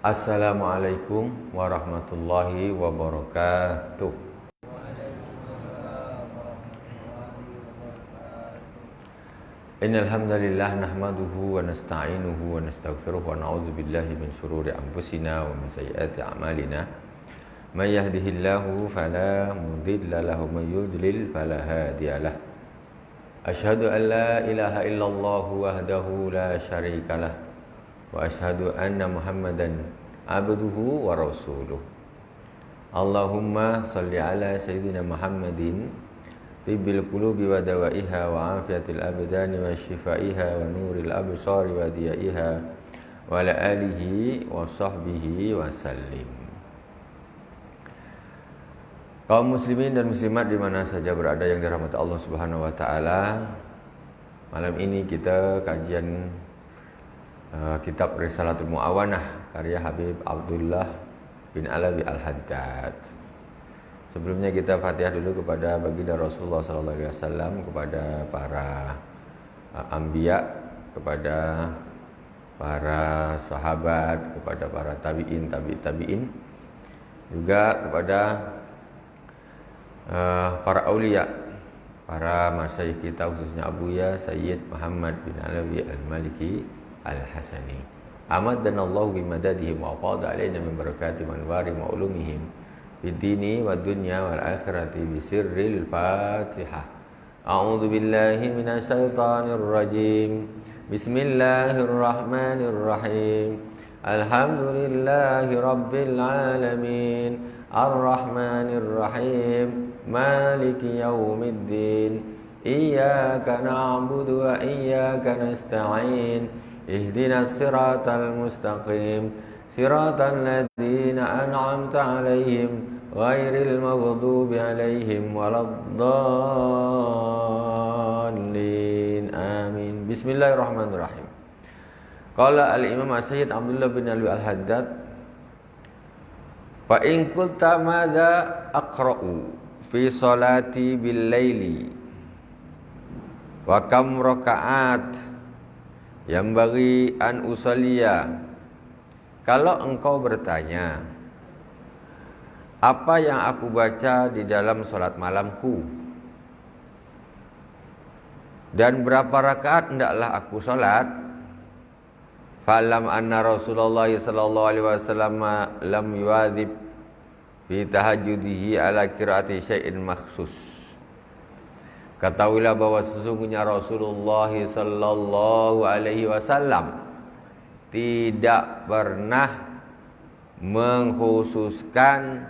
Assalamualaikum warahmatullahi wabarakatuh. Innal hamdalillah nahmaduhu wa nasta'inuhu wa nastaghfiruh wa na'udzu billahi min shururi anfusina wa min sayyiati a'malina. May yahdihillahu fala mudilla lahu wa may yudlil fala hadiyalah. Asyhadu an la ilaha illallah wahdahu la syarikalah wa asyhadu anna Muhammadan abduhu wa rasuluh. Allahumma salli ala sayyidina Muhammadin tibbil qulubi wa dawaiha wa afiyatil abdani wa shifaiha wa nuril absari wa diyaiha wa ala alihi wa sahbihi wa sallim. Kaum muslimin dan muslimat di mana saja berada yang dirahmati Allah Subhanahu wa taala. Malam ini kita kajian kitab Risalatul Mu'awanah karya Habib Abdullah bin Alawi Al-Haddad. Sebelumnya kita Fatihah dulu kepada baginda Rasulullah sallallahu alaihi wasallam, kepada para anbiya, kepada para sahabat, kepada para tabi'in, tabi'in, juga kepada para aulia, para masyayikh kita khususnya Abuya Sayyid Muhammad bin Alawi Al-Maliki Al-Hasani. Amaddanallahu bimadadihim wa afada alaina min barakati manwari wa ulumihim bid-dini wad dunya wal akhirati bisirril Fatihah. A'udzu billahi minasyaitonir rajim. Bismillahirrahmanirrahim. Alhamdulillahi rabbil alamin. Ar-Rahmanir Rahim. Maliki yaumiddin. Iyyaka na'budu wa iyyaka nasta'in. Ihdinas siratal mustaqim. Siratal ladzina an'amta 'alaihim ghairil maghdubi 'alaihim waladdallin. Amin. Bismillahirrahmanirrahim. Qala al-Imam Sayyid Abdullah bin Alawi Al-Haddad, fa in qulta madza aqra'u fi salati bil laili wa kam raka'at yanbaghi an usalliya. Kalau engkau bertanya, apa yang aku baca di dalam salat malamku dan berapa rakaat hendaklah aku salat, falam anna Rasulullah sallallahu alaihi wasallam lam yuwadzib fi tahajjudihi ala qiraati syai'in makhsus. Ketahuilah bahwa sesungguhnya Rasulullah sallallahu alaihi wasallam tidak pernah mengkhususkan,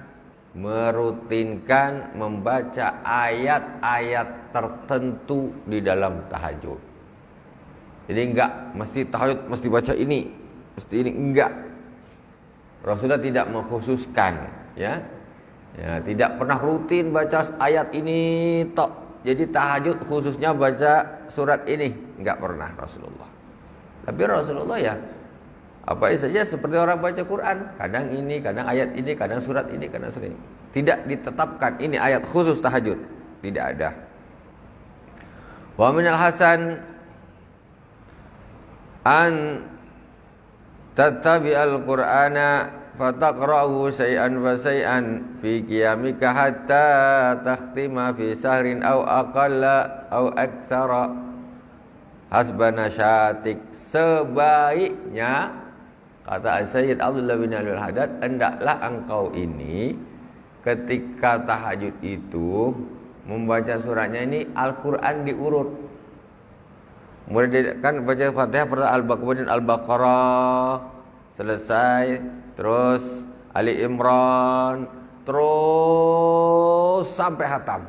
merutinkan membaca ayat-ayat tertentu di dalam tahajud. Jadi enggak mesti tahajud mesti baca ini, mesti ini, enggak. Rasulullah tidak mengkhususkan, ya. Ya, tidak pernah rutin baca ayat ini tok. Jadi tahajud khususnya baca surat ini, enggak pernah Rasulullah. Tapi Rasulullah ya apa saja seperti orang baca Quran, kadang ini, kadang ayat ini, kadang surat ini, kadang surat ini. Tidak ditetapkan ini ayat khusus tahajud, tidak ada. Wa minal hasan an tattabi'al Qur'ana fataqra'u syai'an fa syai'an fi qiyamika hatta takhtima fi sahrin aw aqalla aw aktsara hasbana syatik. Sebaiknya, kata Sayyid Abdullah bin Alawi Al-Haddad, hendaklah engkau ini ketika tahajud itu membaca suratnya ini Al-Quran diurut. Mulai kan baca Fatihah pertama Al-Baqarah, Al-Baqarah selesai, terus Ali Imran, terus sampai khatam.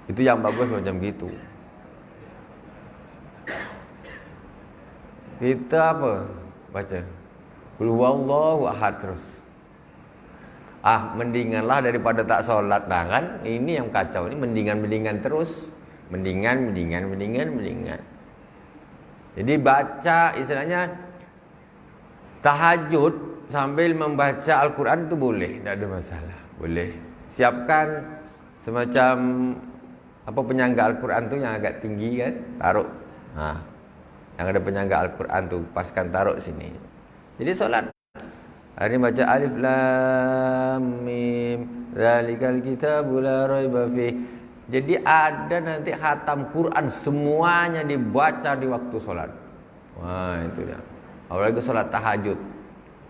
Itu yang bagus macam gitu. Kita apa? Baca Qul huwallahu ahad terus. Mendinganlah daripada tak sholat. Nah kan ini yang kacau, ini mendingan terus. Mendingan. Jadi baca istilahnya tahajud sambil membaca Al-Quran itu boleh, tidak ada masalah. Boleh. Siapkan semacam apa penyangga Al-Quran tuh yang agak tinggi kan, taruh. Nah, Yang ada penyangga Al-Quran tuh paskan taruh sini. Jadi solat hari ini baca alif lam mim zalikal kitabul la raiba fi. Jadi ada nanti khatam Quran semuanya dibaca di waktu solat. Wah itu dia. Apalagi solat tahajud,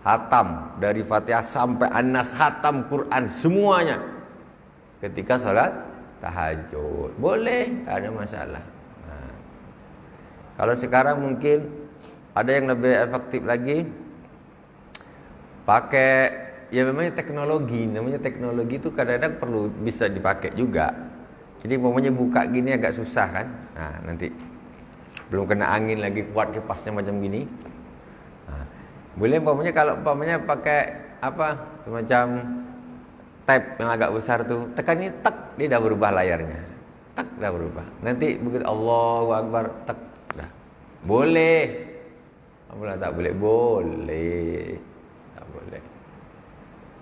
khatam dari Fatihah sampai An-Nas, khatam Quran semuanya ketika solat tahajud. Boleh, tak ada masalah. Nah, kalau sekarang mungkin ada yang lebih efektif lagi, pakai ya memang teknologi. Namanya teknologi itu kadang-kadang perlu bisa dipakai juga. Jadi umpamanya buka gini agak susah kan. Nah, nanti belum kena angin lagi kuat kipasnya macam gini. Nah, boleh umpamanya kalau umpamanya pakai apa semacam tab yang agak besar tuh, tekan ini tek, dia dah berubah layarnya. Tek dah berubah. Nanti begitu Allahu Akbar tek dah. Boleh. Apalah tak boleh? Boleh. Tak boleh.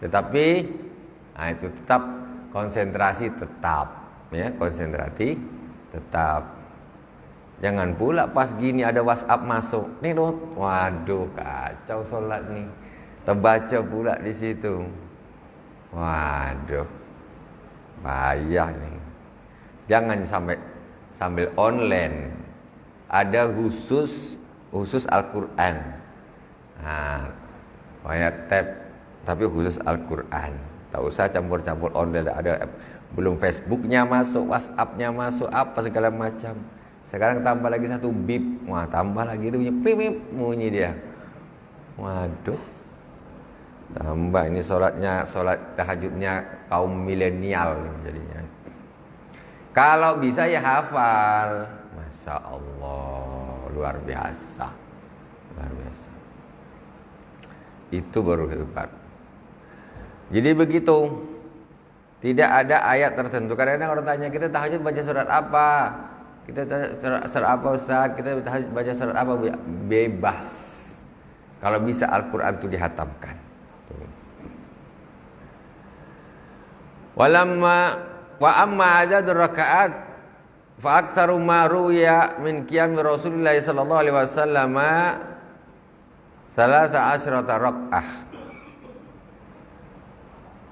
Tetapi nah itu tetap konsentrasi tetap. Ya, konsentrasi tetap. Jangan pula pas gini ada WhatsApp masuk. Nih dong, waduh kacau solat nih. Terbaca pula di situ. Waduh, bahaya nih. Jangan sambil online. Ada khusus Al-Quran. Nah, banyak tab tapi khusus Al-Quran. Tak usah campur-campur online. Ada belum Facebooknya masuk, WhatsAppnya masuk, apa segala macam. Sekarang tambah lagi satu bip, wah tambah lagi itu punya pip bunyi dia. Waduh, tambah ini solat tahajudnya kaum milenial jadinya. Kalau bisa ya hafal, masya Allah, luar biasa, luar biasa. Itu baru hebat. Jadi begitu. Tidak ada ayat tertentu. Kadang-kadang orang tanya, kita tahajud baca surat apa? Kita surat apa Ustaz? Kita baca surat apa? Bebas. Kalau bisa Al-Quran itu dihatamkan. Wa amma adadur rakaat fa aktsaru ma ruya min qiyam Rasulullah sallallahu alaihi wasallam 13 rakaah.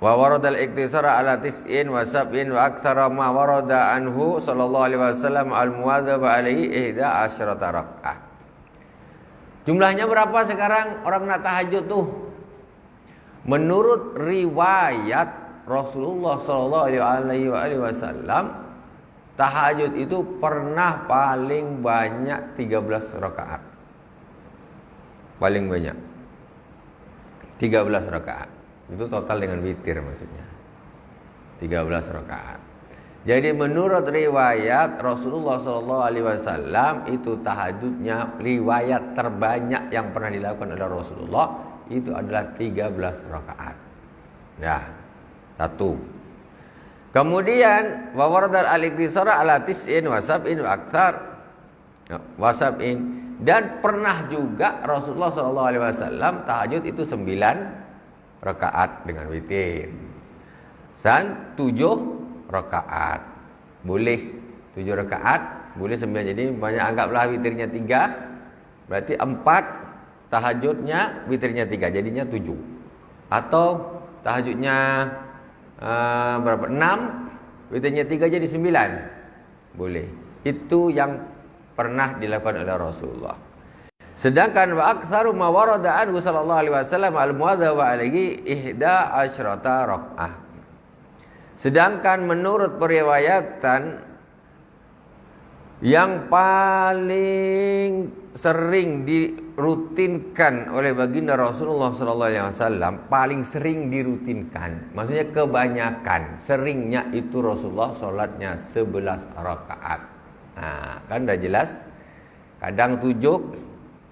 Wa waradal iktisara ala tis'in wa sab'in wa aktsara ma warada anhu sallallahu alaihi wasallam al-muwadzaba alaihi 11 rakaah. Jumlahnya berapa sekarang orang nak tahajud tuh? Menurut riwayat Rasulullah sallallahu alaihi wasallam, tahajud itu pernah paling banyak 13 rakaat. Paling banyak 13 rakaat. Itu total dengan witir maksudnya 13 rakaat. Jadi menurut riwayat Rasulullah SAW itu tahajudnya riwayat terbanyak yang pernah dilakukan oleh Rasulullah itu adalah 13 rakaat. Nah, satu. Kemudian wa waradal al-iktisara ala tis'in wa sab'in wa aktsar wa sab'in, dan pernah juga Rasulullah SAW tahajud itu 9 rakaat dengan witir. Dan 7 rakaat. Boleh 7 rakaat, boleh 9. Jadi banyak anggaplah witirnya 3. Berarti 4 tahajudnya, witirnya 3. Jadinya 7. Atau tahajudnya berapa? 6, witirnya 3 jadi 9. Boleh. Itu yang pernah dilakukan oleh Rasulullah. Sedangkan wa aktsaru ma warada anhu sallallahu alaihi wasallam al-muwadzaba alaihi 11 rakaah. Sedangkan menurut periwayatan yang paling sering dirutinkan oleh baginda Rasulullah sallallahu alaihi wasallam, paling sering dirutinkan, maksudnya kebanyakan, seringnya itu Rasulullah salatnya 11 rakaat. Nah, kan udah jelas. Kadang 7,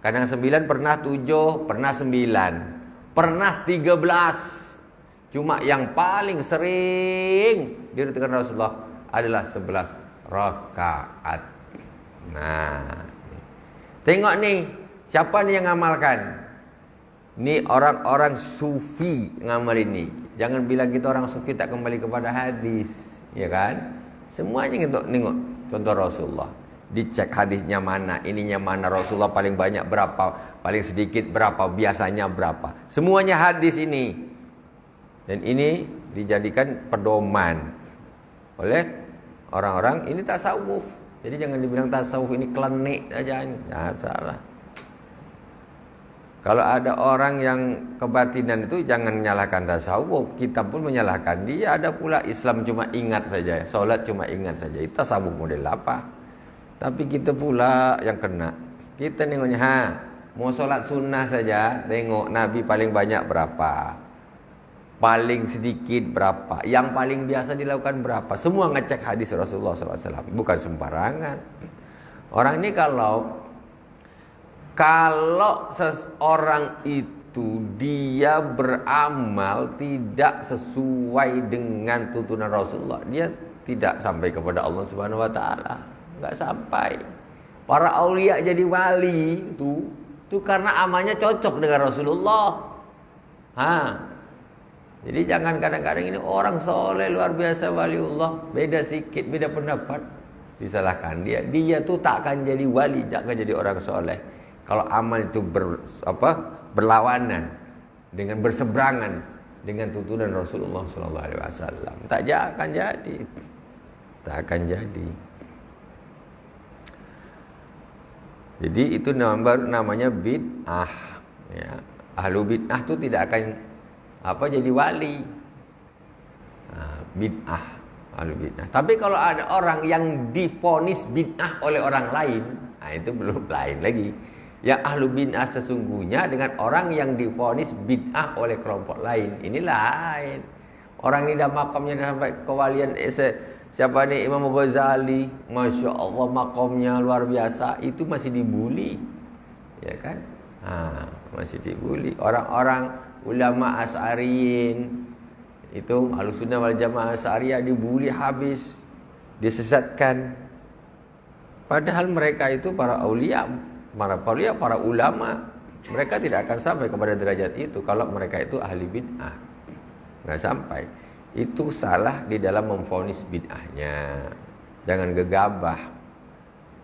kadang 9, pernah 7, pernah 9, pernah 13. Cuma yang paling sering dirutinkan Rasulullah adalah 11 rakaat. Nah, tengok nih, siapa nih yang ngamalkan? Ini orang-orang sufi ngamal ini. Jangan bilang kita orang sufi tak kembali kepada hadis, ya kan? Semuanya nengok contoh Rasulullah. dicek hadisnya mana, ininya mana, Rasulullah paling banyak berapa, paling sedikit berapa, biasanya berapa. Semuanya hadis ini. Dan ini dijadikan pedoman oleh orang-orang ini tasawuf. Jadi jangan dibilang tasawuf ini klenik saja, jangan salah. Kalau ada orang yang kebatinan itu jangan menyalahkan tasawuf. Kita pun menyalahkan dia. Ada pula Islam cuma ingat saja, sholat cuma ingat saja. Itu tasawuf model apa? Tapi kita pula yang kena. Kita nengoknya, mau sholat sunnah saja, tengok Nabi paling banyak berapa, paling sedikit berapa, yang paling biasa dilakukan berapa. Semua ngecek hadis Rasulullah SAW. Bukan sembarangan. Orang ini kalau seseorang itu dia beramal tidak sesuai dengan tuntunan Rasulullah, dia tidak sampai kepada Allah Subhanahu wa taala. Enggak sampai. Para aulia jadi wali itu karena amalnya cocok dengan Rasulullah. Jadi jangan kadang-kadang ini orang soleh luar biasa waliullah, beda sikit, beda pendapat, disalahkan dia. Dia tuh tak akan jadi wali, tak akan jadi orang soleh. Kalau amal itu berlawanan dengan berseberangan dengan tuntunan Rasulullah SAW, tak akan jadi, tak akan jadi. Jadi itu namanya bid'ah. Ya. Ahlu bid'ah itu tidak akan jadi wali. Bid'ah, ahlu bid'ah. Tapi kalau ada orang yang divonis bid'ah oleh orang lain, itu belum lain lagi. Yang ahlu bid'ah sesungguhnya dengan orang yang divonis bid'ah oleh kelompok lain, ini lain. Orang ini dah makamnya dah sampai kewalian. Siapa nih? Imam Ghazali, Masya Allah makamnya luar biasa. Itu masih dibuli, ya kan? Masih dibuli. Orang-orang ulama Asy'ariyin itu Ahlussunnah wal Jamaah Asy'ariyah dibuli habis, disesatkan. Padahal mereka itu para aulia, para ulama. Mereka tidak akan sampai kepada derajat itu kalau mereka itu ahli bid'ah. Nggak sampai. Itu salah di dalam memvonis bid'ahnya. Jangan gegabah.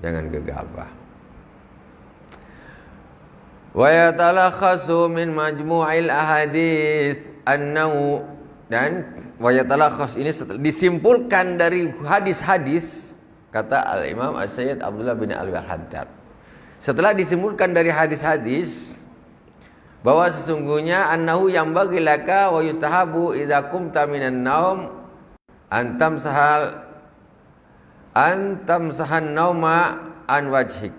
Jangan gegabah. Wa yatalakhasu min majmu'il ahadits annahu, dan wa yatalakhas ini disimpulkan dari hadis-hadis, kata Al-Imam As-Sayyid Abdullah bin Al-Haddad. Setelah disimpulkan dari hadis-hadis bahwa sesungguhnya annahu yambaghi laka wa yustahabu idza qumta minan naum antam sahan nauma an wajhik.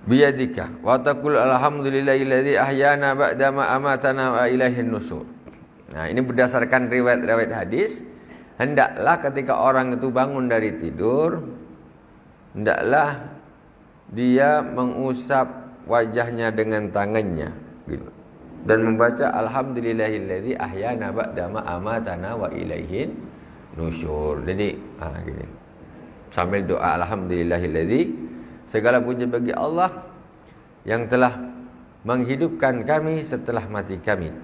Biyadika wa taqul alhamdulillahilladzi ahyana ba'da ma amatana wa ilaihin nusur. Nah, ini berdasarkan riwayat-riwayat hadis, hendaklah ketika orang itu bangun dari tidur, hendaklah dia mengusap wajahnya dengan tangannya gitu, dan membaca alhamdulillahilladzi ahyana ba'da ma amatana wa ilaihin nusyur. Jadi gini, sambil doa alhamdulillahilladzi, segala puji bagi Allah yang telah menghidupkan kami setelah mati kami,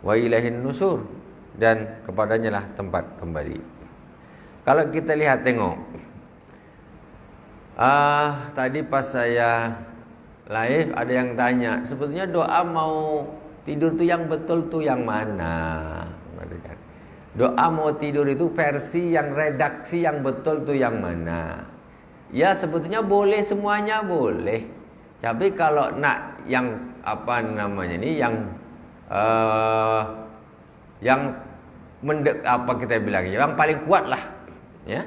wa ilaihin nusur, dan kepadanya lah tempat kembali. Kalau kita lihat tengok, tadi pas saya live ada yang tanya, sebetulnya doa mau tidur tuh yang betul tuh yang mana? Doa mau tidur itu versi yang redaksi yang betul tuh yang mana? Ya sebetulnya boleh, semuanya boleh. Tapi kalau nak yang kita bilang yang paling kuat lah, ya,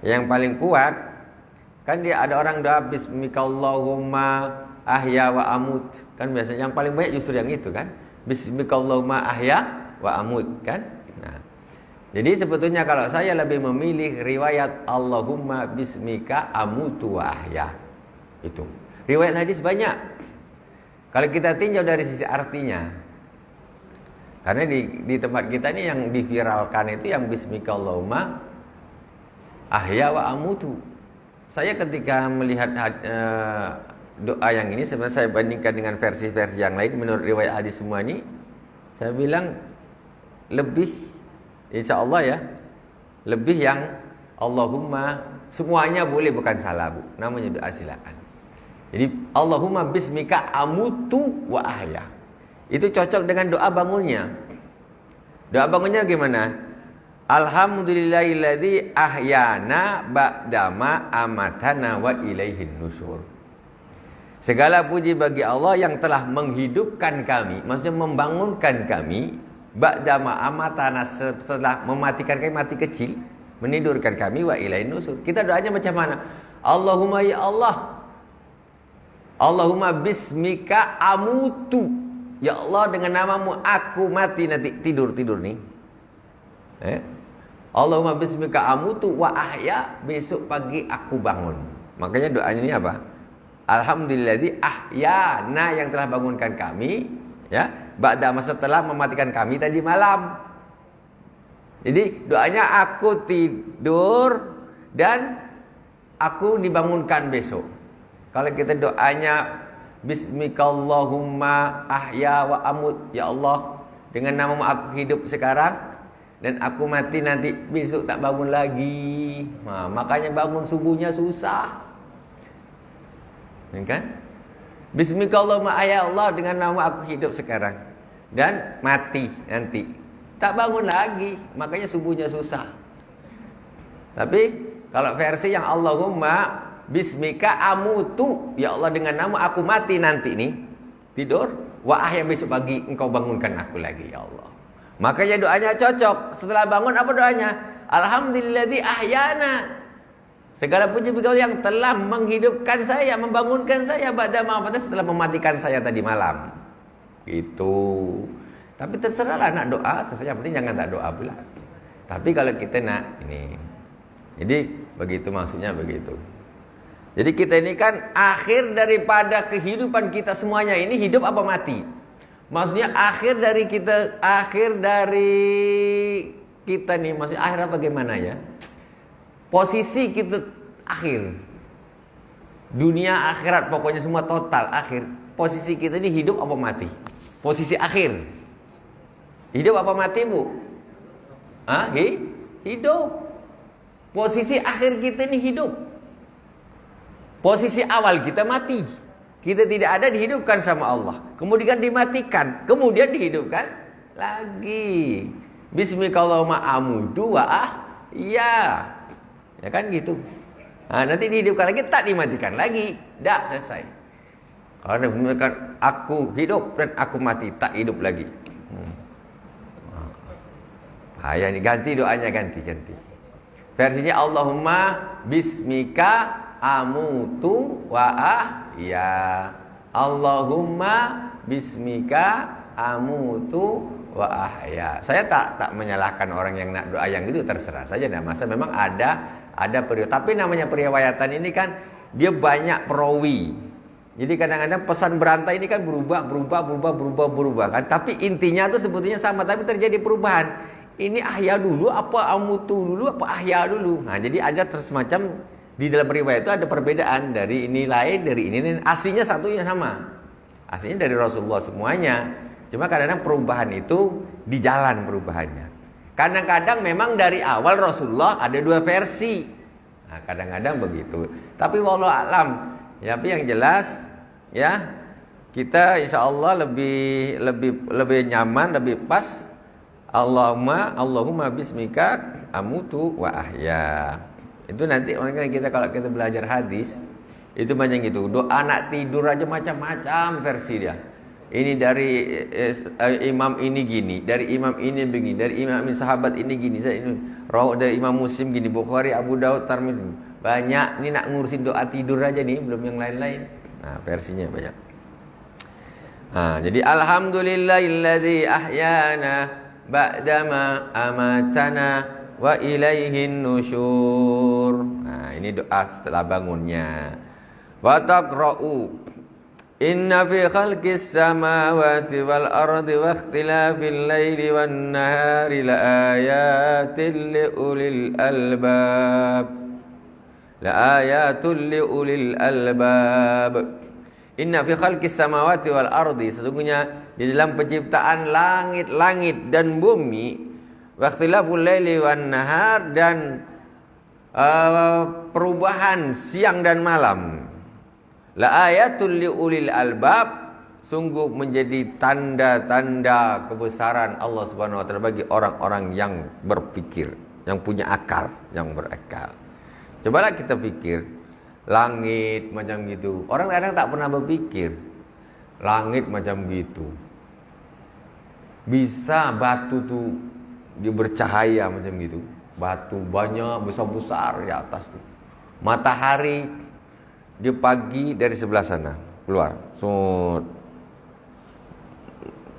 yang paling kuat. Kan dia ada orang doa bismikallahumma ahya wa amut. Kan biasanya yang paling banyak justru yang itu kan. Bismikallahumma ahya wa amut kan. Nah, jadi sebetulnya kalau saya lebih memilih riwayat Allahumma bismika amutu wa ahya. Itu. Riwayat hadis banyak. Kalau kita tinjau dari sisi artinya. Karena di tempat kita ini yang diviralkan itu yang bismikallahumma ahya wa amutu. Saya ketika melihat doa yang ini, sebenarnya saya bandingkan dengan versi-versi yang lain menurut riwayat hadis semua ini, saya bilang lebih, insya Allah ya, Lebih yang Allahumma, semuanya boleh, bukan salah Bu, namanya doa silakan. Jadi Allahumma bismika amutu wa ahya, itu cocok dengan doa bangunnya. Doa bangunnya gimana? Alhamdulillahilladzi ahyana ba'dama amatana wa ilaihin nusyur. Segala puji bagi Allah yang telah menghidupkan kami, maksudnya membangunkan kami, ba'dama amatana, setelah mematikan kami mati kecil, menidurkan kami, wa ilaihin nusyur. Kita doanya macam mana? Allahumma ya Allah, Allahumma bismika amutu, ya Allah dengan namamu aku mati nanti, tidur nih. Allahumma bismika amutu wa ahya, besok pagi aku bangun. Makanya doanya ini apa? Alhamdulilladzi ahyana, yang telah bangunkan kami, ya, ba'da, setelah mematikan kami tadi malam. Jadi doanya aku tidur dan aku dibangunkan besok. Kalau kita doanya bismikallahumma ahya wa amut, ya Allah dengan namamu aku hidup sekarang dan aku mati nanti, besok tak bangun lagi. Nah, makanya bangun subuhnya susah, kan? Bismikallahumma ya Allah dengan nama aku hidup sekarang dan mati nanti, tak bangun lagi, makanya subuhnya susah. Tapi kalau versi yang Allahumma bismika amutu, ya Allah dengan nama aku mati nanti nih, tidur, wa ahya besok pagi engkau bangunkan aku lagi ya Allah. Makanya doanya cocok. Setelah bangun apa doanya? Alhamdulillahzi ahyana, segala puji bagi Allah yang telah menghidupkan saya, membangunkan saya, ba'da ma'amata, setelah mematikan saya tadi malam. Itu. Tapi terserahlah nak doa, terserah, yang penting jangan tak doa pula. Tapi kalau kita nak ini, jadi begitu, maksudnya begitu. Jadi kita ini kan akhir daripada kehidupan kita semuanya ini, hidup apa mati? Maksudnya akhir dari kita nih, maksudnya akhir apa gimana ya? Posisi kita akhir. Dunia akhirat pokoknya semua total akhir. Posisi kita ini hidup apa mati? Posisi akhir. Hidup apa mati, Bu? Hidup. Posisi akhir kita ini hidup. Posisi awal kita mati. Kita tidak ada, dihidupkan sama Allah. Kemudian dimatikan. Kemudian dihidupkan lagi. Bismikallahumma amutu wa ahya. Ya kan gitu. Nah, nanti dihidupkan lagi, tak dimatikan lagi. Dah selesai. Kalau dihidupkan aku hidup dan aku mati, tak hidup lagi. Ayah ini ganti doanya, ganti. Versinya Allahumma bismika amutu wa ahya. Allahumma bismika amutu wa ahya. Saya tak menyalahkan orang yang nak doa yang gitu, terserah saja, nah, masa memang ada periode. Tapi namanya periwayatan ini kan dia banyak perawi. Jadi kadang-kadang pesan berantai ini kan berubah kan. Tapi intinya tuh sebetulnya sama, tapi terjadi perubahan. Ini ahya dulu apa amutu dulu apa ahya dulu. Nah, jadi ada semacam di dalam riwayat itu ada perbedaan, dari ini lain, dari ini. Aslinya satunya sama. Aslinya dari Rasulullah semuanya. Cuma kadang-kadang perubahan itu di jalan perubahannya. Kadang-kadang memang dari awal Rasulullah ada dua versi. Nah, kadang-kadang begitu. Tapi wallahu alam. Ya, tapi yang jelas ya, kita insya Allah lebih nyaman, lebih pas. Allahumma bismika amutu wa ahya. Itu nanti makanya kita kalau kita belajar hadis itu banyak gitu. Doa anak tidur aja macam-macam versi dia. Ini dari imam ini gini, dari imam ini begini, dari imam ini sahabat ini gini, dari imam Muslim gini, Bukhari, Abu Daud, Tirmidzi. Banyak, ini nak ngurusin doa tidur aja nih, belum yang lain-lain. Nah, versinya banyak. Nah, jadi alhamdulillahilladzi ahyana ba'dama amatana wa ilaihin nusyur. Nah, ini doa setelah bangunnya. Wa taqra'u inna fi khalqis samawati wal ardi wa ikhtilafil laili wan nahari laayatin liulil albab. Laayatul liulil albab. Inna fi khalqis samawati wal ardi, sesungguhnya di dalam penciptaan langit-langit dan bumi, Waqtilaful laili wan nahar, dan perubahan siang dan malam. La ayatul liulil albab, sungguh menjadi tanda-tanda kebesaran Allah Subhanahu wa taala bagi orang-orang yang berpikir, yang punya akal, yang berakal. Cobalah kita pikir, langit macam gitu. Orang kadang tak pernah berpikir, langit macam gitu. Bisa batu tuh dia bercahaya macam gitu. Batu banyak besar-besar di atas tuh. Matahari dia pagi dari sebelah sana keluar.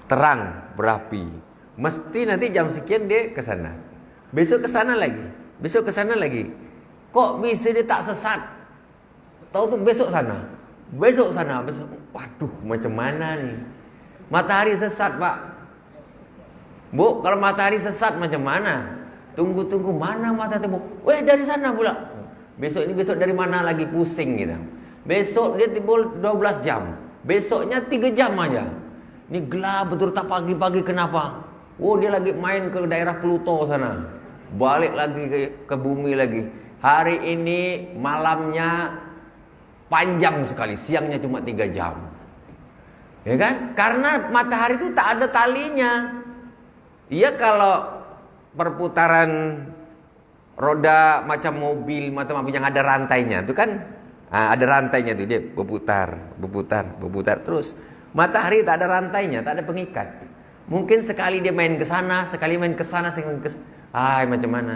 Terang berapi. Mesti nanti jam sekian dia ke sana. Besok ke sana lagi. Besok ke sana lagi. Kok bisa dia tak sesat? Tahu tuh besok sana. Besok sana, besok. Waduh, macam mana nih? Matahari sesat, Pak. Bu, kalau matahari sesat macam mana? Tunggu-tunggu, mana matahari? Weh, dari sana pula. Besok dari mana lagi, pusing kita. Besok dia timbul 12 jam. Besoknya 3 jam aja. Ini gelap betul, tak pagi-pagi kenapa? Oh, dia lagi main ke daerah Pluto sana. Balik lagi ke bumi lagi. Hari ini malamnya panjang sekali, siangnya cuma 3 jam. Ya kan? Karena matahari itu tak ada talinya. Iya, kalau perputaran roda macam mobil, macam apa yang ada rantainya, itu kan ada rantainya tuh, dia berputar terus. Matahari tak ada rantainya, tak ada pengikat. Mungkin sekali dia main ke sana, sekali main ke sana, sekali main ke macam mana?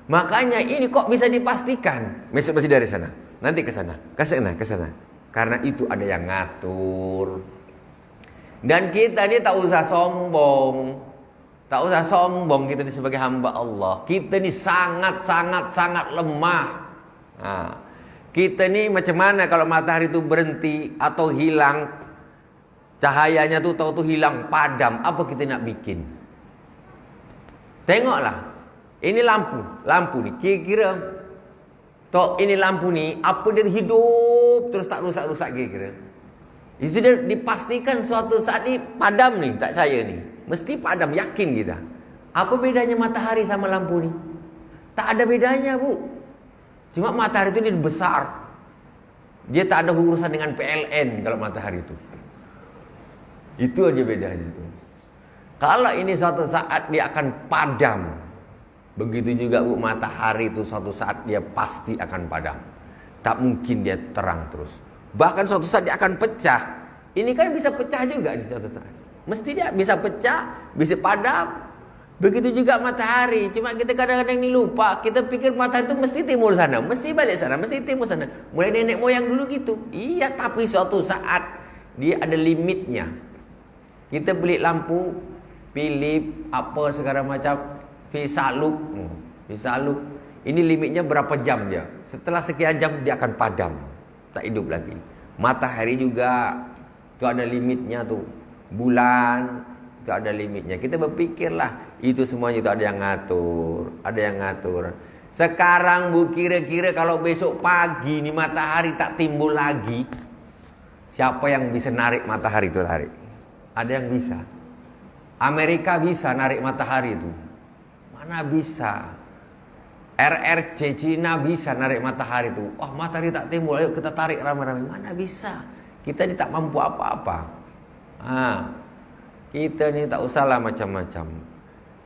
Makanya ini kok bisa dipastikan? Masih dari sana, nanti ke sana, ke sana. Karena itu ada yang ngatur. Dan kita ini tak usah sombong. Tak usah sombong kita ini sebagai hamba Allah. Kita ini sangat lemah. Kita ini macam mana kalau matahari itu berhenti atau hilang, cahayanya tuh tahu tuh hilang, padam. Apa kita nak bikin? Tengoklah. Ini lampu nih. Kira-kira tok ini lampu nih, apa dia hidup terus tak rusak-rusak kira-kira. Itu sudah dipastikan suatu saat ini padam nih, tak saya nih. Mesti padam, yakin kita. Apa bedanya matahari sama lampu ni? Tak ada bedanya, Bu. Cuma matahari itu dia besar. Dia tak ada urusan dengan PLN kalau matahari itu. Itu aja bedanya itu. Kalau ini suatu saat dia akan padam. Begitu juga, Bu, matahari itu suatu saat dia pasti akan padam. Tak mungkin dia terang terus. Bahkan suatu saat dia akan pecah. Ini kan bisa pecah juga di suatu saat. Mesti dia bisa pecah, bisa padam. Begitu juga matahari. Cuma kita kadang-kadang ini lupa. Kita pikir matahari itu mesti timur sana, mesti balik sana, mesti timur sana. Mulai nenek moyang dulu gitu. Iya, tapi suatu saat dia ada limitnya. Kita beli lampu Philips apa sekarang macam Visaluk. Ini limitnya berapa jam dia. Setelah sekian jam dia akan padam, tak hidup lagi. Matahari juga itu ada limitnya tuh. Bulan itu ada limitnya. Kita berpikirlah, itu semuanya itu ada yang ngatur. Sekarang, Bu, kira-kira kalau besok pagi nih matahari tak timbul lagi, siapa yang bisa narik matahari itu tarik? Ada yang bisa. Amerika bisa narik matahari itu. Mana bisa? RRC Cina bisa narik matahari itu. Wah, matahari tak timbul, ayo kita tarik ramai-ramai. Mana bisa? Kita ini tak mampu apa-apa. Kita ni tak usahlah macam-macam.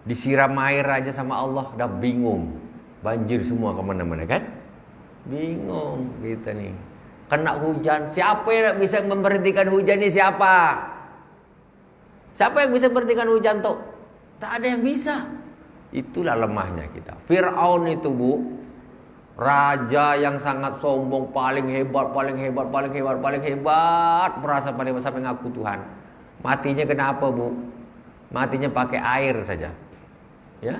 Disiram air aja sama Allah dah bingung. Banjir semua kemana-mana kan? Bingung kita ni. Kena hujan, siapa yang bisa memberhentikan hujan ni? Siapa yang bisa memberhentikan hujan tu? Tak ada yang bisa. Itulah lemahnya kita. Fir'aun itu, Bu, raja yang sangat sombong, paling hebat, merasa paling sampai ngaku Tuhan. Matinya kenapa, Bu? Matinya pakai air saja. Ya,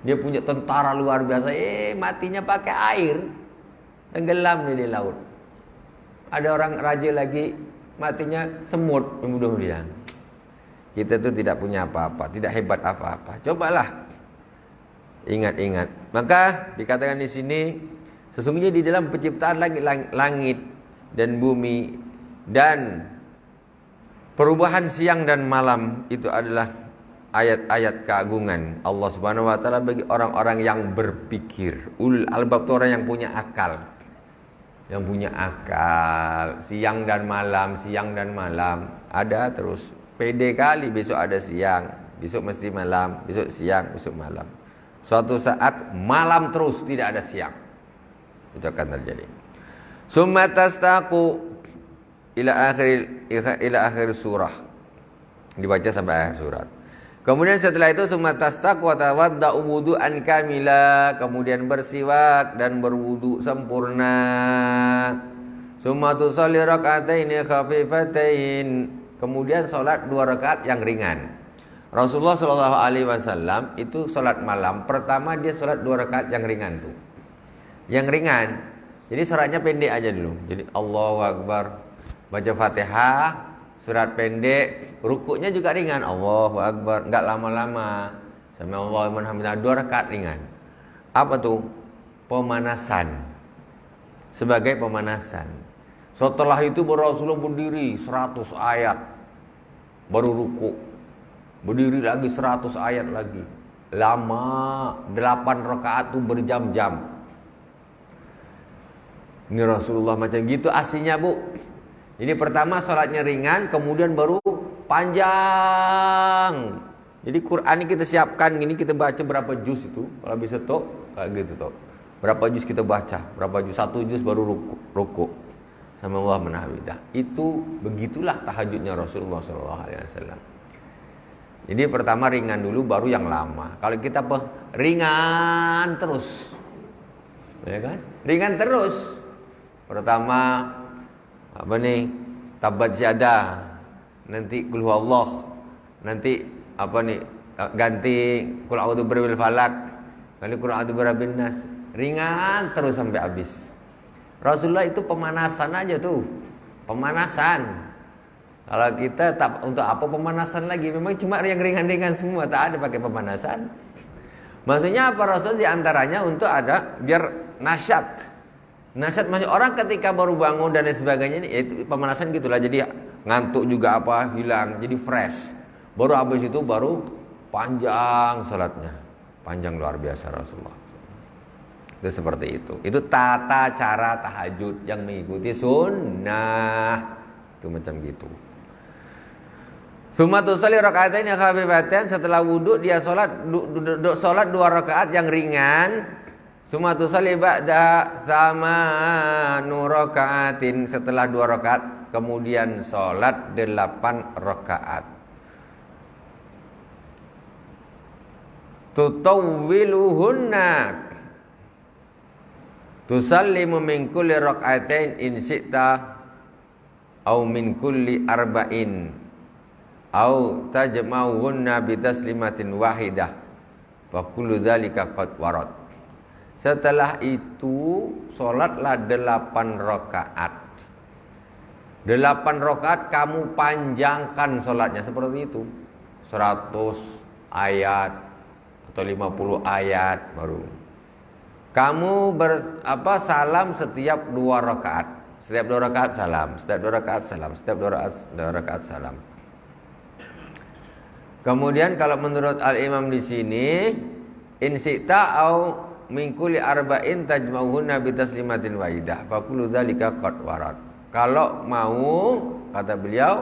dia punya tentara luar biasa. Matinya pakai air, tenggelam di laut. Ada orang raja lagi matinya semut membunuh dia. Kita tuh tidak punya apa-apa, tidak hebat apa-apa. Cobalah ingat-ingat. Maka dikatakan di sini, sesungguhnya di dalam penciptaan langit dan bumi dan perubahan siang dan malam itu adalah ayat-ayat keagungan Allah Subhanahu wa taala bagi orang-orang yang berpikir. Ulul albab itu orang yang punya akal. Yang punya akal, siang dan malam, siang dan malam. Ada terus. Pede kali besok ada siang, besok mesti malam, besok siang, besok malam. Suatu saat malam terus tidak ada siang. Itu akan terjadi. Summa tastaqu ila akhir surah. Dibaca sampai akhir surat. Kemudian setelah itu summa tastaqu wa tawadda'u wudu'an kamila, kemudian bersiwak dan berwudu sempurna. Summa tusalli rak'ataini khafifatain, kemudian salat 2 rakaat yang ringan. Rasulullah Shallallahu alaihi wasallam itu salat malam pertama dia salat 2 rakaat yang ringan tuh. Yang ringan. Jadi suratnya pendek aja dulu. Jadi Allahu Akbar, baca Fatihah, surat pendek, rukuknya juga ringan. Allahu Akbar, enggak lama-lama. Sami Allahu liman hamidah, 2 rakaat ringan. Apa tuh? Pemanasan. Sebagai pemanasan. Setelah itu baru Rasulullah berdiri 100 ayat. Baru rukuk. Berdiri lagi 100 ayat lagi. Lama, 8 rakaat tuh berjam-jam. Ini Rasulullah macam gitu aslinya, Bu. Ini pertama sholatnya ringan, kemudian baru panjang. Jadi Quran ini kita siapkan gini, kita baca berapa juz itu. Kalau bisa toh, kayak gitu toh. Berapa juz kita baca, berapa juz, 1 juz baru ruku. Sama Allah menahwidah. Itu begitulah tahajudnya Rasulullah SAW. Jadi pertama ringan dulu, baru yang lama. Kalau kita ringan terus, ya kan? Ringan terus. Pertama apa nih, tabat syada, nanti qul huwallah, nanti apa nih, ganti qul a'udzu birabbil falaq, kali qul a'udzu birabbin nas. Ringan terus sampai habis. Rasulullah itu pemanasan aja tuh, pemanasan. Kalau kita untuk apa pemanasan lagi? Memang cuma yang ringan-ringan semua, tak ada pakai pemanasan. Maksudnya apa Rasul diantaranya untuk ada biar nasyat. Nasyat maksudnya orang ketika baru bangun dan lain sebagainya ini, itu pemanasan gitulah. Jadi ngantuk juga apa hilang, jadi fresh. Baru habis itu baru panjang salatnya, panjang luar biasa Rasulullah. Itu seperti itu. Itu tata cara tahajud yang mengikuti sunnah. Itu macam gitu. Summa tusalli raka'atain khafifatain, setelah wudu dia salat 2 rakaat yang ringan. Summa tusalli ba'da thamanu raka'atin, setelah 2 rakaat kemudian salat 8 rakaat. Tutawwiluhunna, tusallimu min kulli raka'atain in syi'ta au min kulli arba'in au tajma'uhunna bi taslimatin wahidah wa kullu dzalika qad warad. Setelah itu sholatlah 8 rakaat. 8 rakaat kamu panjangkan sholatnya seperti itu. 100 ayat atau 50 ayat baru. Kamu salam setiap 2 rakaat. Setiap 2 rakaat salam, setiap 2 rakaat salam, setiap 2 rakaat salam. Kemudian kalau menurut Al-Imam di sini, in syi'ta au min kulli arba'in tajma'uhunna bi taslimatin wahidah fa kullu dzalika qad warad. Kalau mau, kata beliau,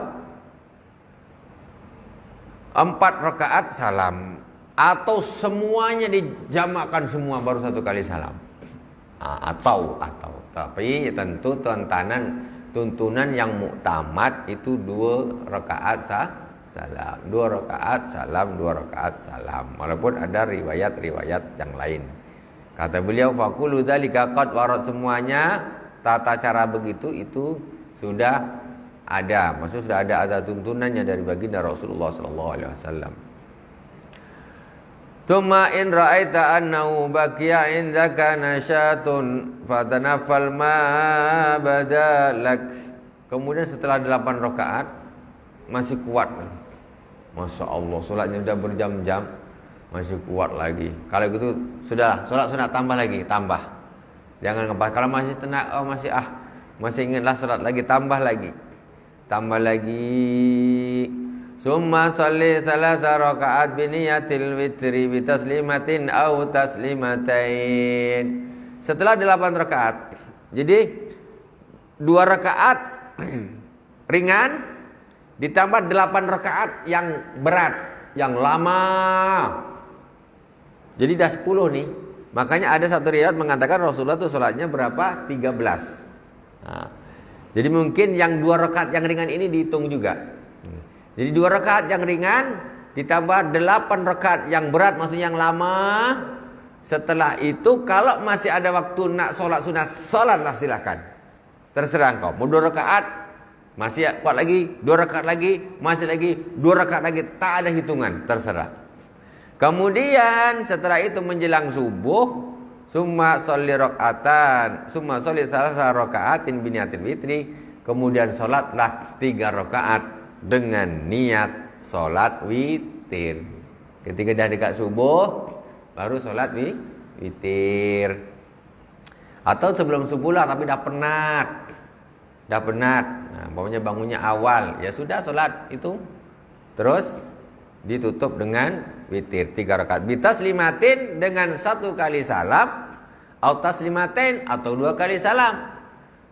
4 rakaat salam atau semuanya dijamakkan semua baru 1 kali salam. Atau tapi tentu tuntunan yang muktamad itu 2 rakaat salam, 2 rakaat salam, 2 rakaat salam. Walaupun ada riwayat-riwayat yang lain. Kata beliau faqulu dzalika qad warad, semuanya tata cara begitu itu sudah ada. Maksudnya sudah ada tuntunannya dari baginda Rasulullah sallallahu alaihi wasallam. Tsumma in ra'aita annahu baqiya indaka nasyatun fatanaffal ma badalak. Kemudian setelah 8 rakaat masih kuat. Masya Allah, sholatnya sudah berjam-jam masih kuat lagi. Kalau gitu sudah sholat sunat tambah lagi, tambah. Jangan ngepas. Kalau masih tenaga, masih ingatlah sholat lagi, tambah lagi. Summa sholli thalatha rakaat biniyatil witri bitaslimatin au taslimatain. Setelah 8 rakaat. Jadi 2 rakaat ringan ditambah 8 rakaat yang berat, yang lama. Jadi dah 10 nih. Makanya ada satu riwayat mengatakan Rasulullah itu sholatnya berapa? 13. Nah, jadi mungkin yang 2 rakaat yang ringan ini dihitung juga. Jadi 2 rakaat yang ringan ditambah 8 rakaat yang berat, maksudnya yang lama. Setelah itu kalau masih ada waktu nak sholat sunat, sholatlah silakan. Terserah engkau. Mau 2 rakaat, masih kuat lagi, 2 rakaat lagi, masih lagi, 2 rakaat lagi, tak ada hitungan, terserah. Kemudian setelah itu menjelang subuh, summa sholli raka'atan, summa sholli salasa raka'atin biniyatil witri, kemudian sholatlah 3 rakaat dengan niat sholat witir. Ketika dah dekat subuh baru sholat witir. Atau sebelum subuh lah tapi dah penat. Nah, pokoknya bangunnya awal, ya sudah sholat itu. Terus ditutup dengan witir 3 rakaat. Bitaslimatin dengan 1 kali salam, atau taslimatain atau 2 kali salam.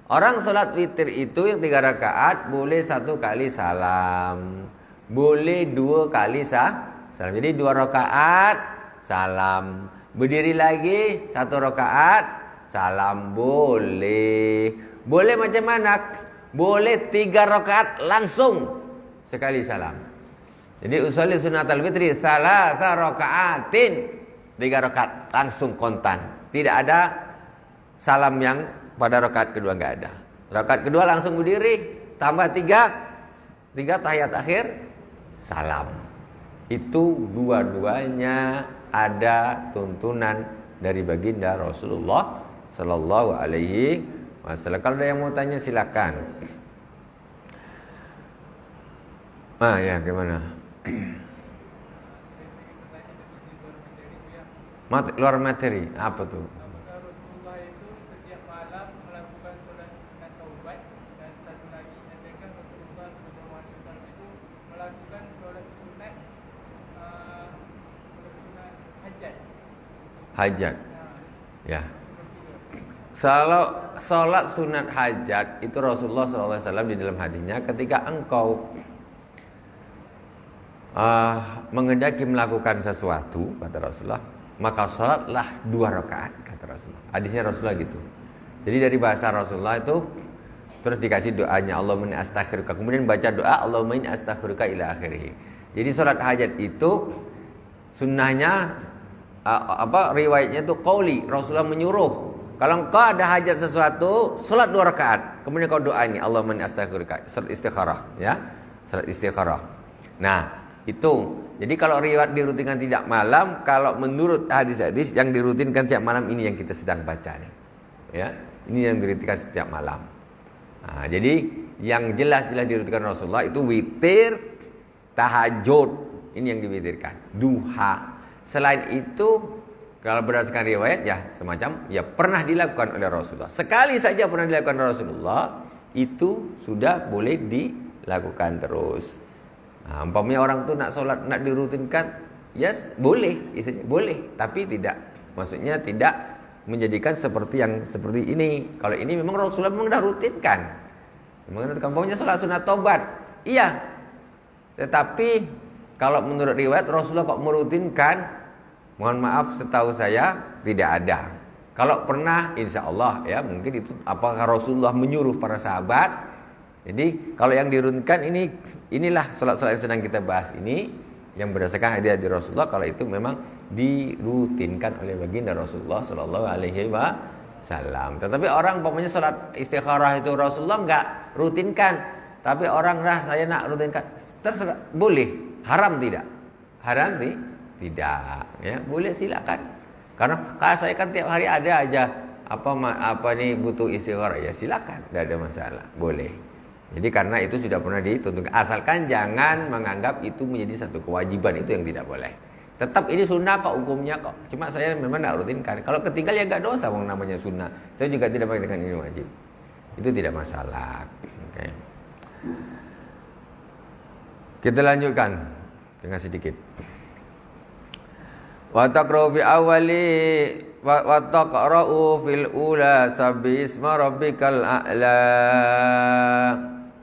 Orang sholat witir itu yang 3 rakaat boleh 1 kali salam, boleh 2 kali salam. Jadi 2 rakaat salam, berdiri lagi 1 rakaat salam, boleh. Boleh macam mana? Boleh 3 rakaat langsung sekali salam. Jadi usolli sunatal witri thalatha rakaatin, 3 rakaat langsung kontan. Tidak ada salam yang pada rakaat kedua, enggak ada. Rakaat kedua langsung berdiri, tambah 3 tahiyat akhir, salam. Itu dua-duanya ada tuntunan dari baginda Rasulullah sallallahu alaihi wasallam. Kalau ada yang mau tanya silakan. Ya gimana? Luar materi apa tuh? Apakah Rasulullah itu setiap malam melakukan sholat sunat taubat, dan satu lagi, adakah Rasulullah SAW itu melakukan sholat sunat hajat? Hajat. Ya. Kalau sholat sunat hajat itu Rasulullah SAW di dalam hadisnya, ketika engkau mengendaki melakukan sesuatu, kata Rasulullah, maka sholatlah 2 rakaat, kata Rasulullah. Hadisnya Rasulullah gitu. Jadi dari bahasa Rasulullah itu terus dikasih doanya, Allahumma inni astaghfiruka. Kemudian baca doa Allahumma inni astaghfiruka ila akhirih. Jadi sholat hajat itu sunnahnya riwayatnya itu qauli, Rasulullah menyuruh. Kalau engkau ada hajat sesuatu, sholat 2 rakaat. Kemudian kau doa ini, Allahumma inni astaghfiruka, sholat istikharah, ya. Sholat istikharah. Nah, itu. Jadi kalau riwayat dirutinkan tidak malam, kalau menurut hadis-hadis yang dirutinkan tiap malam ini yang kita sedang baca nih. Ya, ini yang dirutinkan setiap malam. Nah, jadi yang jelas-jelas dirutinkan Rasulullah itu witir, tahajud. Ini yang diwitirkan. Duha. Selain itu kalau berdasarkan riwayat ya semacam ya pernah dilakukan oleh Rasulullah. Sekali saja pernah dilakukan oleh Rasulullah, itu sudah boleh dilakukan terus. Nah, umpamanya orang tuh nak sholat, nak dirutinkan, yes, boleh, boleh, tapi tidak, maksudnya tidak menjadikan seperti yang seperti ini. Kalau ini memang Rasulullah memang dah rutinkan. Memang umpamanya sholat sunat taubat, iya. Tetapi kalau menurut riwayat Rasulullah kok merutinkan, mohon maaf setahu saya tidak ada. Kalau pernah, insya Allah ya mungkin itu apakah Rasulullah menyuruh para sahabat. Jadi kalau yang dirutinkan inilah sholat-sholat yang sedang kita bahas ini yang berdasarkan hadis dari Rasulullah, kalau itu memang dirutinkan oleh baginda Rasulullah Sallallahu Alaihi Wasallam. Tetapi orang pokoknya sholat istikharah itu Rasulullah enggak rutinkan, tapi orang saya nak rutinkan, terserah, boleh, haram tidak? Haram tidak, ya boleh silakan. Karena saya kan tiap hari ada aja apa nih butuh istikharah, ya silakan, tidak ada masalah, boleh. Jadi karena itu sudah pernah dituntut, asalkan jangan menganggap itu menjadi satu kewajiban, itu yang tidak boleh. Tetap ini sunnah kok hukumnya kok. Cuma saya memang tidak rutinkan. Kalau ketinggal ya nggak dosa, wong namanya sunnah. Saya juga tidak mengatakan ini wajib. Itu tidak masalah. Oke. Kita lanjutkan dengan sedikit. Wa taqra'u fi awwali wa taqra'u fil ula sabbihisma rabbikal a'la.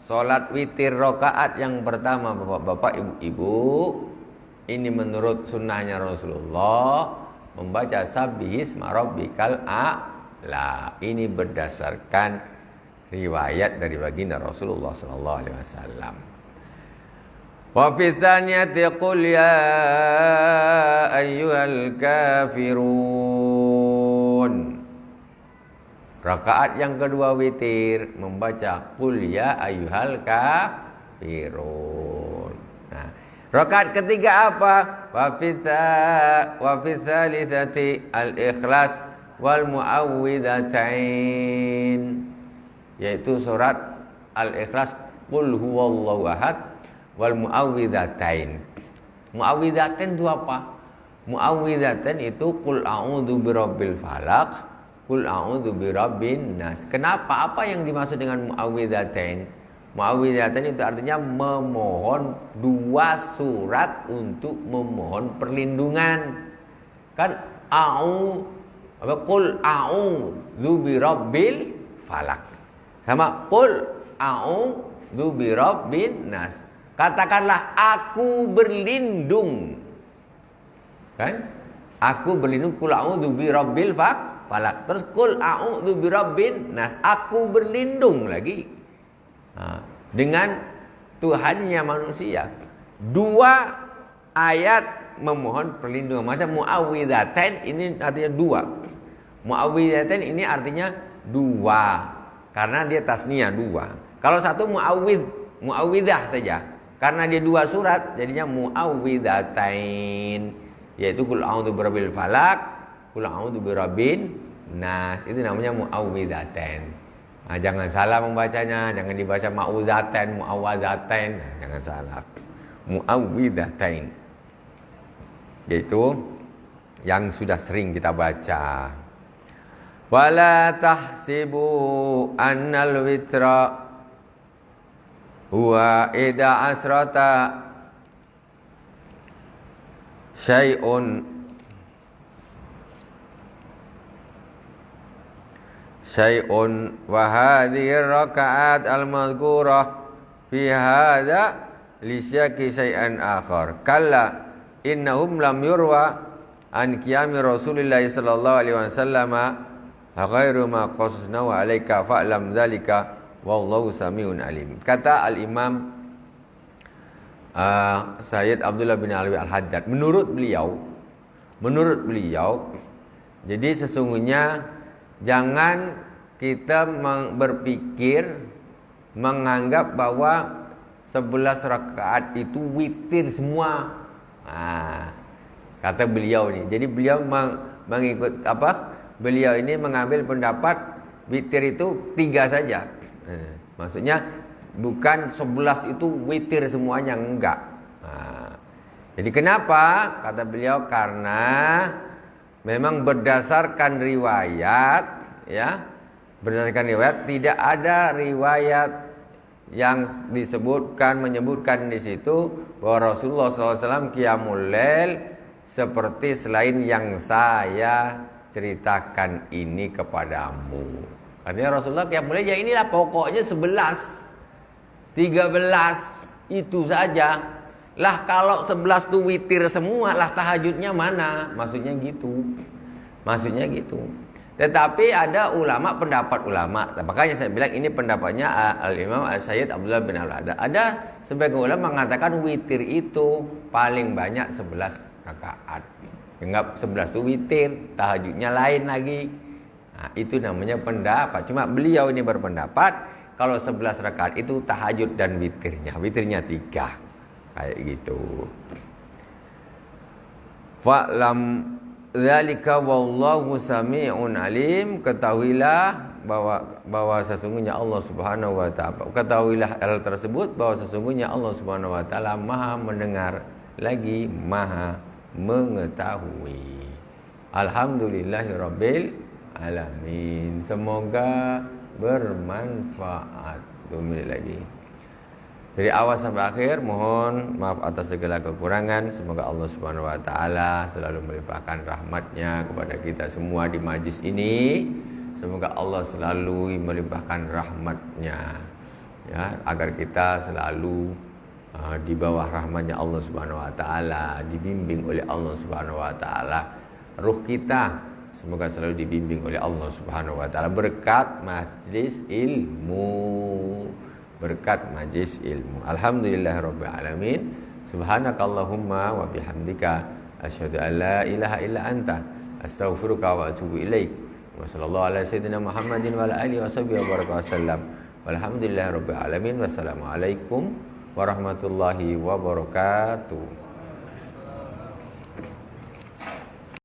Salat witir rakaat yang pertama Bapak-bapak, Ibu-ibu, ini menurut sunnahnya Rasulullah membaca sabbihisma rabbikal a'la. Ini berdasarkan riwayat dari baginda Rasulullah sallallahu alaihi wasallam. Wa fi tsaniyati qul ya ayyuhal kafirun. Rakaat yang kedua witir membaca qul ya ayyuhal kafirun. Nah, rakaat ketiga apa? Wa fi tsalitsati al-ikhlas wal muawwidzatain. Yaitu surat al-ikhlas qul huwallahu ahad wal muawwidzatain. Muawwidzatain itu apa? Muawwidzatain itu qul a'udzu birabbil falaq, qul a'udzu birabbin nas. Kenapa? Apa yang dimaksud dengan muawwidzatain? Muawwidzatain itu artinya memohon dua surat untuk memohon perlindungan. Kan qul a'udzu birabbil falaq sama qul a'udzu birabbin nas. Katakanlah aku berlindung. Kan? Aku berlindung qul a'udzu birabbil falaq. Terus qul a'udzu birabbin nas. Aku berlindung lagi dengan Tuhannya manusia. Dua ayat memohon perlindungan. Macam muawwidzatain ini artinya dua. Muawwidzatain ini artinya dua, karena dia tasniyah dua. Kalau satu muawwidzah saja, karena dia dua surat jadinya muawwidzatain, yaitu qul a'udzu birabbil falaq, qul a'udzu birabbin nas. Itu namanya muawwidzatain. Nah, jangan salah membacanya, jangan dibaca ma'udzatain, muawwadzatain. Nah, jangan salah. Muawwidzatain. Yaitu yang sudah sering kita baca. Wala tahsibu annal witra huwa ida asrata syai'un wa hadhihi rakaat al-madhkurah fi hadha li syaki syai'an akhar. Kalla innahum lam yurwa an qiyami Rasulillah sallallahu alaihi wasallam ghairu ma qasasna wa alayka fa'lam dzalika wallahu samiun alim. Kata al-Imam Sayyid Abdullah bin Alwi Al-Haddad, menurut beliau, jadi sesungguhnya jangan kita berpikir menganggap bahwa 11 rakaat itu witir semua. Kata beliau ini. Jadi beliau mengikut apa? Beliau ini mengambil pendapat witir itu 3 saja. Maksudnya bukan 11 itu witir semuanya, enggak. Jadi kenapa? Kata beliau karena memang berdasarkan riwayat, ya. Berdasarkan riwayat tidak ada riwayat yang menyebutkan di situ bahwa Rasulullah SAW qiyamul lail seperti selain yang saya ceritakan ini kepadamu. Artinya Rasulullah qiyamul lail ya inilah pokoknya 11, 13 itu saja. Lah kalau 11 itu witir semua, lah tahajudnya mana? Maksudnya gitu. Tetapi ada pendapat ulama. Makanya saya bilang ini pendapatnya Al-Imam Sayyid Abdullah bin Al-Haddad. Ada sebagian ulama mengatakan witir itu paling banyak 11 rakaat. Enggak 11 itu witir, tahajudnya lain lagi. Nah, itu namanya pendapat. Cuma beliau ini berpendapat kalau 11 rakaat itu tahajud dan witirnya. Witirnya 3. Kayak gitu. Fa'lam dzalika wallahu sami'un alim. Ketahuilah bahwa sesungguhnya Allah Subhanahu wa taala, ketahuilah hal tersebut bahwa sesungguhnya Allah Subhanahu wa taala Maha mendengar lagi Maha mengetahui. Alhamdulillahirabbil alamin. Semoga bermanfaat. 2 menit lagi. Dari awal sampai akhir mohon maaf atas segala kekurangan. Semoga Allah Subhanahu wa taala selalu melimpahkan rahmatnya kepada kita semua di majlis ini. Semoga Allah selalu melimpahkan rahmatnya, ya, agar kita selalu di bawah rahmatnya Allah Subhanahu wa taala, dibimbing oleh Allah Subhanahu wa taala. Ruh kita semoga selalu dibimbing oleh Allah Subhanahu wa taala berkat majlis ilmu. Berkat majlis ilmu. Alhamdulillahirabbil alamin. Subhanakallahumma wa bihamdika asyhadu an la ilaha illa anta astaghfiruka wa atubu ilaik. Wa sallallahu ala sayyidina Muhammadin wa ala alihi washabihi wa baraka wasallam. Walhamdulillahirabbil alamin. Wassalamualaikum warahmatullahi wabarakatuh.